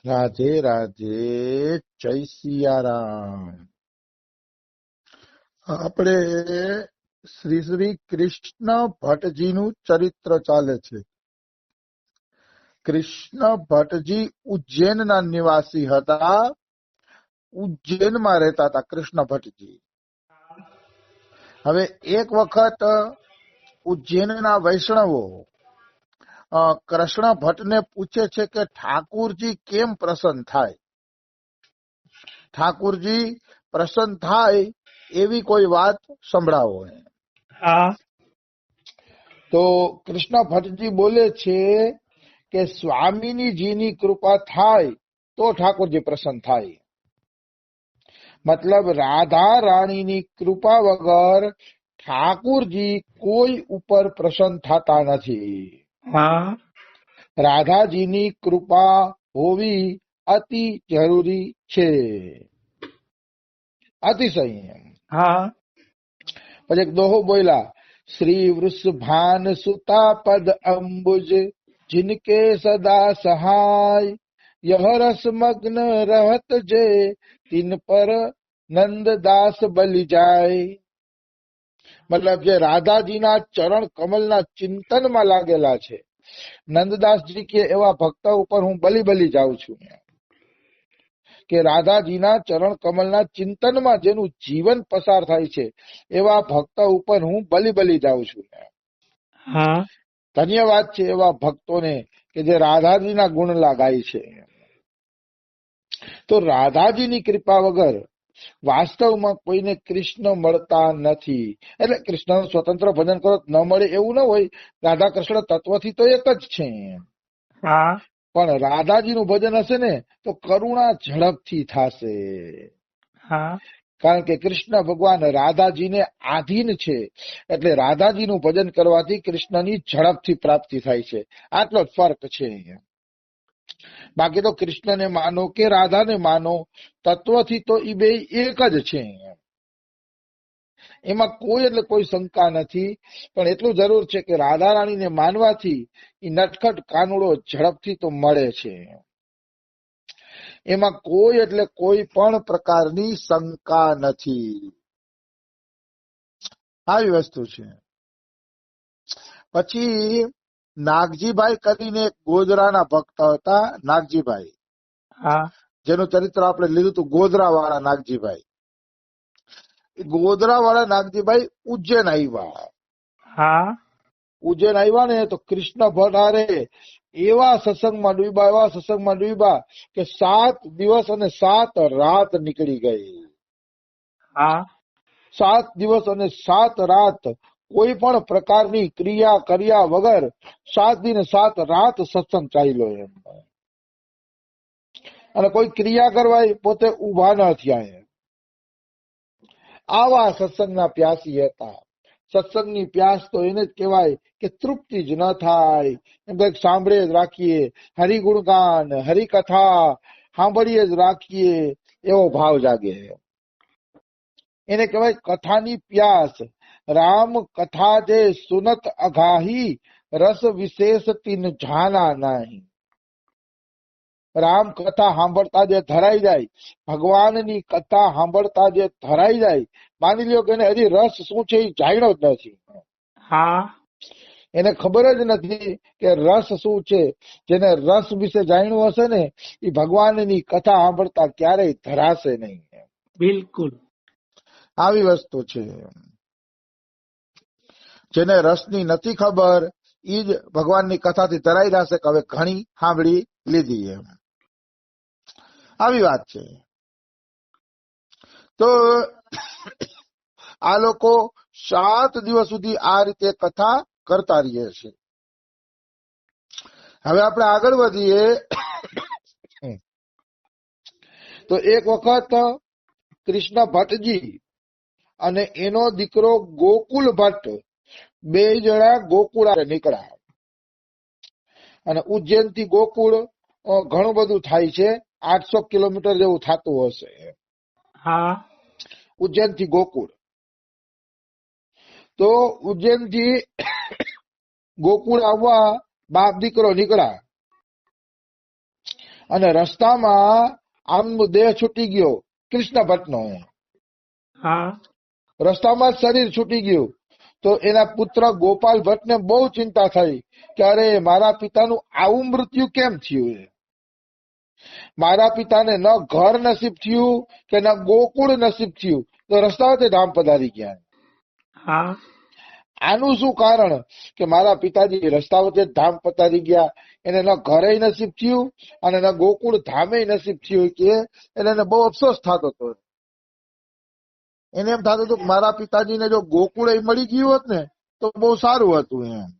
રાધે રાધે, જય સિયારામ. આપણે શ્રી શ્રી કૃષ્ણ ભટ્ટજીનું ચરિત્ર ચાલે છે. કૃષ્ણ ભટ્ટજી ઉજ્જૈનના નિવાસી હતા. ઉજ્જૈનમાં રહેતા હતા કૃષ્ણ ભટ્ટજી. હવે એક વખત ઉજ્જૈનના વૈષ્ણવો કૃષ્ણ ભટ્ટને પૂછે છે કે ઠાકુરજી કેમ પ્રસન્ન થાય, ઠાકુરજી પ્રસન્ન થાય એવી કોઈ વાત સંભળાવો. તો કૃષ્ણ ભટ્ટજી બોલે છે કે સ્વામીજીની કૃપા થાય તો ઠાકોરજી પ્રસન્ન થાય. મતલબ રાધા રાણીની કૃપા વગર ઠાકુરજી કોઈ ઉપર પ્રસન્ન થતા નથી. રાધાજીની કૃપા હોવી અતિ જરૂરી છે, અતિશય. પછી એક દોહો બોલ્યા, શ્રી વૃષભાન સુતા પદ અંબુજ जिनके सदा सहाय यह रस मग्न रहत जे तिन पर नंददास बलि જાય. મતલબ જે રાધાજીના ચરણ કમલના ચિંતનમાં લાગેલા છે, નંદદાસજી કે એવા ભક્ત ઉપર હું બલી જાઉં છું. કે રાધાજીના ચરણ કમલના ચિંતનમાં જેનું જીવન પસાર થાય છે એવા ભક્ત ઉપર હું બલી જાઉં છું. ધન્યવાદ છે એવા ભક્તોને કે જે રાધાજીના ગુણ લાગાય છે. તો રાધાજીની કૃપા વગર વાસ્તવમાં કોઈને કૃષ્ણ મળતા નથી. એટલે કૃષ્ણ સ્વતંત્ર ભજન કરો ન મળે એવું ન હોય. રાધા કૃષ્ણ તત્વથી તો એક જ છે. પણ રાધાજીનું ભજન હશે ને તો કરુણા ઝડપથી થશે. કારણ કે કૃષ્ણ ભગવાન રાધાજીને આધીન છે, એટલે રાધાજીનું ભજન કરવાથી કૃષ્ણની ઝડપથી પ્રાપ્તિ થાય છે. આટલો જ ફર્ક છે. બાકી તો કૃષ્ણને માનો કે રાધાને માનો, તત્વથી તો એ બે એક જ છે. એમાં કોઈ એટલે કોઈ શંકા નથી. પણ એટલું જરૂર છે કે રાધા રાણીને માનવાથી એ નટખટ કાનુડો ઝડપથી તો મળે છે. એમાં કોઈ એટલે કોઈ પણ પ્રકારની શંકા નથી. આવી વસ્તુ છે. પછી નાગજીભાઈ કરીને ગોધરાના ભક્ત હતા. નાગજીભાઈ, જેનું ચરિત્ર આપણે લીધું હતું, ગોધરા વાળા નાગજીભાઈ. ગોધરા વાળા નાગજીભાઈ ઉજ્જૈન આવ્યા. ઉજ્જૈન આવ્યા ને તો કૃષ્ણ ભટ્ટ એવા સત્સંગમાં ડૂબ્યા કે 7 દિવસ અને 7 રાત નીકળી ગઈ. 7 દિવસ અને 7 રાત કોઈ પણ પ્રકારની ક્રિયા કર્યા વગર 7 દિન 7 રાત સત્સંગ ચાલ્યો એમ. અને કોઈ ક્રિયા કરવા પોતે ઉભા ન થયા. આવા સત્સંગના પ્યાસી હતા. સત્સંગની પ્યાસ તો એને જ કહેવાય કે તૃપ્તિ જ ન થાય. એમ કંઈક સાંભળીએ જ રાખીએ, હરિગુણગાન હરિકથા સાંભળીએ જ રાખીએ એવો ભાવ જાગે. એને કહેવાય કથાની પ્યાસ. રામ કથા જે સુનત અઘાહી રસ વિશેષ તીન જાના નહીં. રામ કથા સાંભળતા જે ધરાઈ જાય, ભગવાનની કથા સાંભળતા જે ધરાઈ જાય, માની લ્યો કે એને હજી રસ શું છે એ જાણ્યો જ નથી. એને ખબર જ નથી કે રસ શું છે. જેને રસ વિશે જાણ્યું હશે ને એ ભગવાનની કથા સાંભળતા ક્યારેય ધરાશે નહીં. બિલકુલ આવી વસ્તુ છે. જેને રસની નથી ખબર એ જ ભગવાનની કથાથી ધરાઈ જશે કે હવે ઘણી સાંભળી લીધી એમ. આવી વાત છે. તો આ લોકો 7 દિવસ સુધી આ રીતે કથા કરતા રહીએ છે. હવે આપણે આગળ વધીએ તો એક વખત કૃષ્ણ ભટ્ટજી અને એનો દીકરો ગોકુલ ભટ્ટ 2 જણા ગોકુળ નીકળ્યા. અને ઉજ્જૈન થી ગોકુળ ઘણું બધું થાય છે, 800 કિલોમીટર જેવું થતું હશે. ઉજ્જૈન થી ગોકુળ. તો ઉજ્જૈન થી ગોકુળ આવવા બાપ દીકરો નીકળ્યા. અને રસ્તામાં આમ દેહ છૂટી ગયો કૃષ્ણ ભટ્ટનો, હા રસ્તામાં જ શરીર છૂટી ગયું. તો એના પુત્ર ગોપાલ ભટ્ટને બહુ ચિંતા થઈ કે અરે મારા પિતાનું આવું મૃત્યુ કેમ થયું, મારા પિતાને ન ઘર નસીબ થયું કે ન ગોકુળ નસીબ થયું, તો રસ્તા વચ્ચે ધામ પધારી ગયા. હા આનું શું કારણ કે મારા પિતાજી રસ્તા વચ્ચે ધામ પધારી ગયા, એને ન ઘરે નસીબ થયું અને ન ગોકુળ ધામે નસીબ થયું, કે એટલે એને બહુ અફસોસ થતો હતો. એને એમ થતું હતું કે મારા પિતાજીને જો ગોકુળ મળી ગયું હોત ને તો બહુ સારું હતું એમ.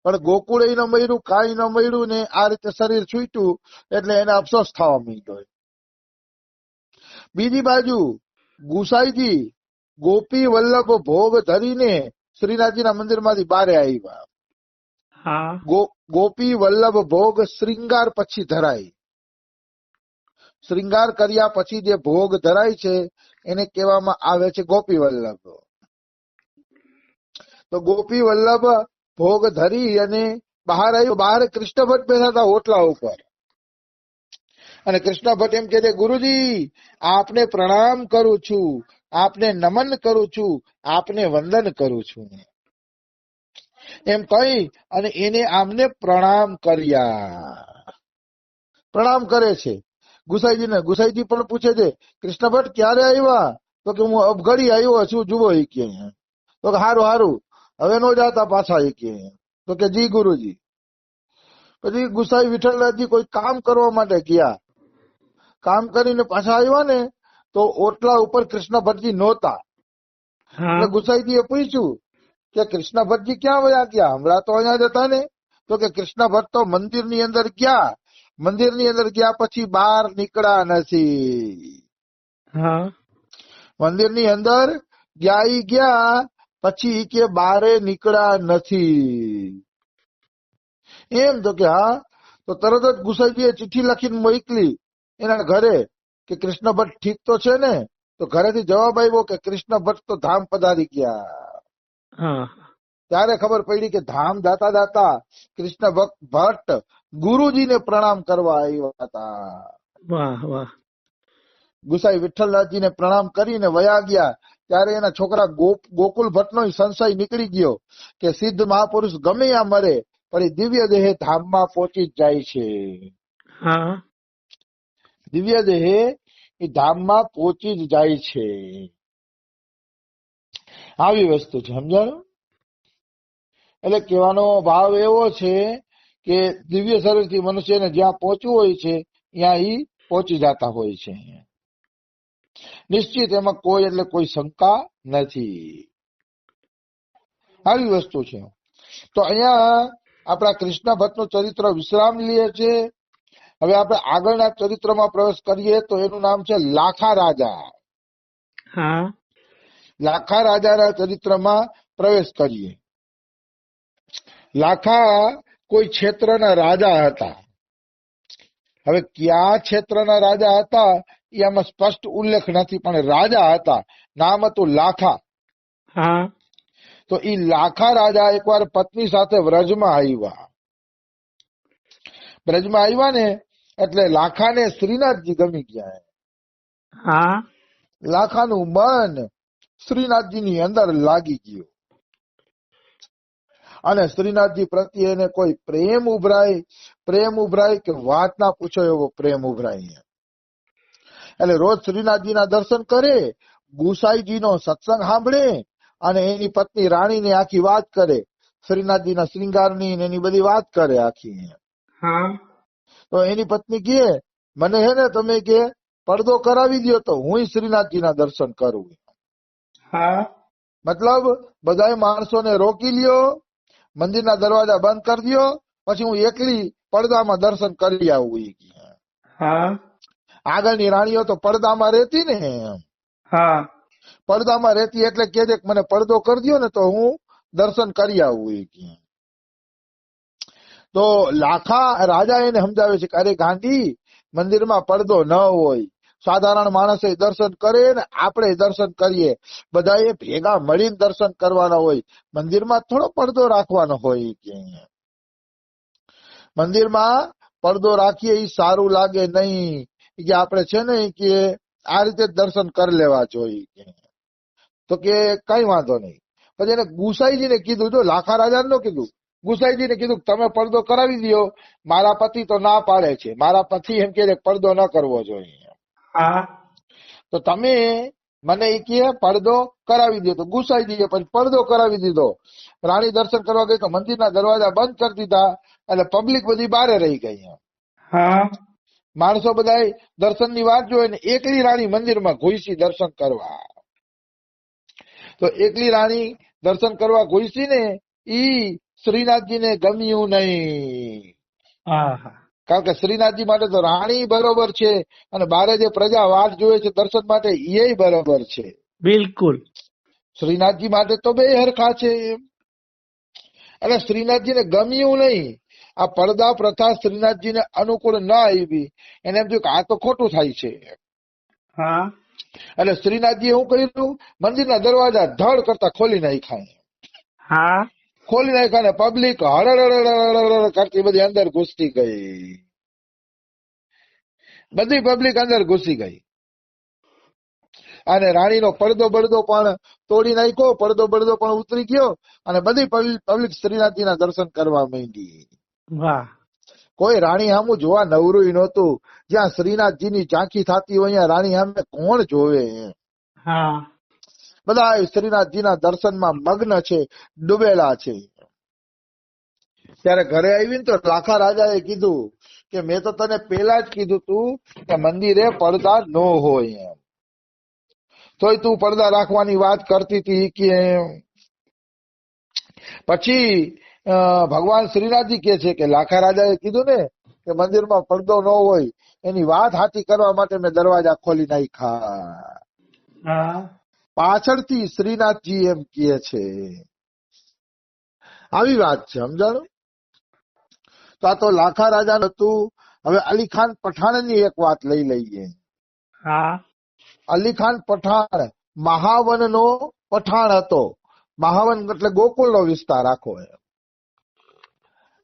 પણ ગોકુળ ન મળ્યું, કાંઈ ન મળ્યું ને આ રીતે શરીર છૂટ્યું એટલે એને અફસોસ થવા માંડ્યો. બીજી બાજુ ગુસાઈજી ગોપી વલ્લભ ભોગ ધરીને શ્રીનાથજીના મંદિરમાંથી બારે આવ્યા. હા ગોપી વલ્લભ ભોગ શ્રીંગાર પછી ધરાય, શ્રીંગાર કર્યા પછી જે ભોગ ધરાય છે એને કહેવામાં આવે છે ગોપી વલ્લભ. તો ગોપી વલ્લભ ભોગ ધરી અને બહાર આવ્યું. બહાર કૃષ્ણ ભટ્ટ બેઠા હતા ઓટલા ઉપર, અને કૃષ્ણ ભટ્ટ એમ કહે છે, ગુરુજી આપને પ્રણામ કરું છું, આપને નમન કરું છું, આપને વંદન કરું છું, એમ કહી અને એને આમને પ્રણામ કર્યા. પ્રણામ કરે છે ગુસાઈજીને. ગુસાઈજી પણ પૂછે છે, કૃષ્ણ ભટ્ટ ક્યારે આવ્યા? તો કે હું અબઘડી આવ્યો છું, જુઓ એ કે. તો કે હારું હારું, હવે નો જાતા પાછા એ કે. તો કે જી ગુરુજી. પછી ગુસાઈ વિઠ્ઠલનાથજી કોઈ કામ કરવા માટે ગયા, કામ કરીને પાછા આવ્યા ને તો ઓટલા ઉપર કૃષ્ણ ભટ્ટજી નહોતા. એટલે ગુસાઈજીએ પૂછ્યું કે કૃષ્ણ ભટ્ટજી ક્યાં વયા ગયા, હમણાં તો અહીંયા જ હતા ને? તો કે કૃષ્ણ ભટ્ટ તો મંદિરની અંદર ગયા, મંદિરની અંદર ગયા પછી બહાર નીકળ્યા નથી. મંદિરની અંદર ગયા પછી કે બારે નીકળ્યા નથી એમ. તો કે હા. તો તરત જ ગુસાઈજીએ ચિઠ્ઠી લખીને મોકલી એના ઘરે કે કૃષ્ણ ભટ્ટ ઠીક તો છે ને? તો ઘરેથી જવાબ આવ્યો કે કૃષ્ણ ભટ્ટ તો ધામ પધારી ગયા. ત્યારે ખબર પડી કે ધામ દાતા દાતા કૃષ્ણ ભટ્ટ ગુરુજીને પ્રણામ કરવા આવ્યા હતા. વાહ વાહ. ગુસાઈ વિઠ્ઠલનાથજીને પ્રણામ કરીને વયા ગયા. ત્યારે એના છોકરા ગોકુલ ભટ્ટનો સંશય નીકળી ગયો કે સિદ્ધ મહાપુરુષ ગમે આ મરે પણ એ દિવ્ય દેહે ધામમાં પહોંચી જ જાય છે. દિવ્ય દેહે એ ધામમાં પહોંચી જ જાય છે. આવી વસ્તુ છે, સમજાણું? એટલે કહેવાનો ભાવ એવો છે કે દિવ્ય શરીરથી મનુષ્યને જ્યાં પહોંચવું હોય છે ત્યાં ઈ પહોંચી જતા હોય છે નિશ્ચિત. એમાં કોઈ એટલે કોઈ શંકા નથી. આવી વસ્તુ છે. તો અહીંયા આપણા કૃષ્ણ ભટ્ટનું ચરિત્ર વિશ્રામ લે છે. હવે આપણે આગળના ચરિત્રમાં પ્રવેશ કરીએ તો એનું નામ છે લાખા રાજા. લાખા રાજાના ચરિત્રમાં પ્રવેશ કરીએ. લાખા કોઈ ક્ષેત્રના રાજા હતા. હવે કયા ક્ષેત્રના રાજા હતા એ આમાં સ્પષ્ટ ઉલ્લેખ નથી, પણ રાજા હતા. નામ હતું લાખા. તો એ લાખા રાજા એકવાર પત્ની સાથે વ્રજમાં આવ્યા. વ્રજમાં આવ્યા ને એટલે લાખાને શ્રીનાથજી ગમી ગયા. લાખાનું મન શ્રીનાથજીની અંદર લાગી ગયું અને શ્રીનાથજી પ્રત્યે એને કોઈ પ્રેમ ઉભરાય કે વાત ના પૂછો એવો પ્રેમ ઉભરાય. એટલે રોજ શ્રીનાથજીના દર્શન કરે, ગુસાઈજીનો સત્સંગ સાંભળે અને એની પત્ની રાણીને આખી વાત કરે, શ્રીનાથજીના શ્રીંગારની એની બધી વાત કરે આખી. તો એની પત્ની કહે, મને હે ને તમે કે પડદો કરાવી દો તો હું શ્રીનાથજીના દર્શન કરું. મતલબ બધા માણસોને રોકી લ્યો, મંદિરના દરવાજા બંધ કરી દો, પછી હું એકલી પડદામાં દર્શન કરી આવું. આગળની રાણીઓ તો પડદામાં રહેતી ને, પડદામાં રહેતી એટલે કે મને પડદો કરી દો ને તો હું દર્શન કરી આવું. તો લાખા રાજા એને સમજાવે છે કે અરે ગાંધી, મંદિરમાં પડદો ન હોય, સાધારણ માણસે દર્શન કરે ને આપણે દર્શન કરીએ, બધાએ ભેગા મળીને દર્શન કરવાના હોય, મંદિરમાં થોડો પડદો રાખવાનો હોય. મંદિરમાં પડદો રાખીએ એ સારું લાગે નહીં, કે આપણે છે ને કે આ રીતે દર્શન કરી લેવા જોઈએ. તો કે કઈ વાંધો નહીં. પછી એને ગુસાઈજીને કીધું, જો લાખા રાજાને નો કીધું, ગુસાઈજીને કીધું તમે પડદો કરાવી દો. મારા પતિ તો ના પાડે છે, મારા પતિ એમ કે પડદો ન કરવો જોઈએ. હા તો તમે મને એ કે પડદો કરાવી દો. તો ગુસાઈજીએ પછી પડદો કરાવી દીધો. રાણી દર્શન કરવા ગઈ તો મંદિરના દરવાજા બંધ કરી દીધા, એટલે પબ્લિક બધી બારે રહી ગઈ. હા માણસો બધા દર્શનની વાત જોઈ ને એકલી રાણી મંદિરમાં ઘૂસી દર્શન કરવા. તો એકલી રાણી દર્શન કરવા ઘૂસી ને ઈ શ્રીનાથજીને ગમ્યું નહીં. હા હા કારણ કે શ્રીનાથજી માટે તો રાણી બરોબર છે, અને બારે જે પ્રજા વાટ જોવે છે દર્શન માટે એ બરોબર છે. બિલકુલ. શ્રીનાથજી માટે તો બે હરખા છે એમ. એટલે શ્રીનાથજીને ગમ્યું નહીં. આ પડદા પ્રથા શ્રીનાથજીને અનુકૂળ ન આવી. એને એમ થયું કે આ તો ખોટું થાય છે. હા એટલે શ્રીનાથજીએ શું કર્યું, મંદિરના દરવાજા ધડ કરતા ખોલી નાખ્યા. હા ખોલી નાખ્યા ને પબ્લિક હળડ કરતી બધી અંદર ઘૂસતી ગઈ. બધી પબ્લિક અંદર ઘૂસી ગઈ. અને રાણીનો પડદો બળદો પણ તોડી નાખ્યો, પડદો બળદો પણ ઉતરી ગયો, અને બધી પબ્લિક શ્રીનાથજીના દર્શન કરવા માંડી. વાહ. કોઈ રાણી સામું જોવા નવરું નહોતું. જ્યાં શ્રીનાથજીની ઝાંખી થતી હોય અહીંયા રાણી સામે કોણ જોવે. હા બધા શ્રીનાથજીના દર્શનમાં મગ્ન છે, ડૂબેલા છે. ત્યારે ઘરે આવીને તો લાખા રાજાએ કીધું કે મેં તો તને પેલા જ કીધું તું કે મંદિરે પડદા ન હોય એમ, તોય તું પડદા રાખવાની વાત કરતી હતી કે પછી ભગવાન શ્રીનાથજી કે છે કે લાખા રાજાએ કીધું ને કે મંદિરમાં પડદો ન હોય, એની વાત હાથી કરવા માટે મેં દરવાજા ખોલી નાખ્યા. હા પાછળથી શ્રીનાથજી એમ કહે છે. આવી વાત છે, સમજાણું? તો આ તો લાખા રાજા હતું. હવે અલીખાન પઠાણની એક વાત લઈ લઈએ. હા અલીખાન પઠાણ મહાવનનો પઠાણ હતો. મહાવન એટલે ગોકુળનો વિસ્તાર આખો.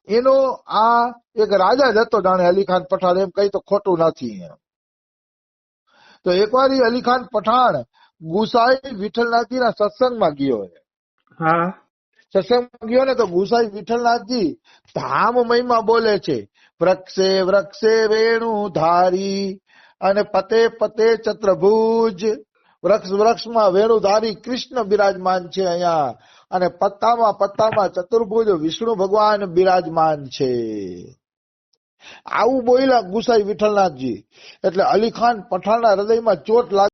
એનો આ એક રાજા જ હતો, જાણે અલીખાન પઠાણ, એમ કઈ તો ખોટું નથી. તો એકવાર અલીખાન પઠાણ ગુસાઈ વિઠ્ઠલનાથજીના સત્સંગમાં ગયો. હા સત્સંગમાં ગયો ને તો ગુસાઈ વિઠ્ઠલનાથજી ધામ મહિમા બોલે છે. વૃક્ષે વૃક્ષે વેણુ ધારી અને પતે પતે ચત્રભુજ. વૃક્ષ વૃક્ષમાં વેણુધારી કૃષ્ણ બિરાજમાન છે અહીંયા, અને પત્તામાં પત્તામાં ચતુર્ભુજ વિષ્ણુ ભગવાન બિરાજમાન છે. આવું બોલ્યા ગુસાઈ વિઠ્ઠલનાથજી. એટલે અલીખાન પઠાણના હૃદયમાં ચોટ લાગી.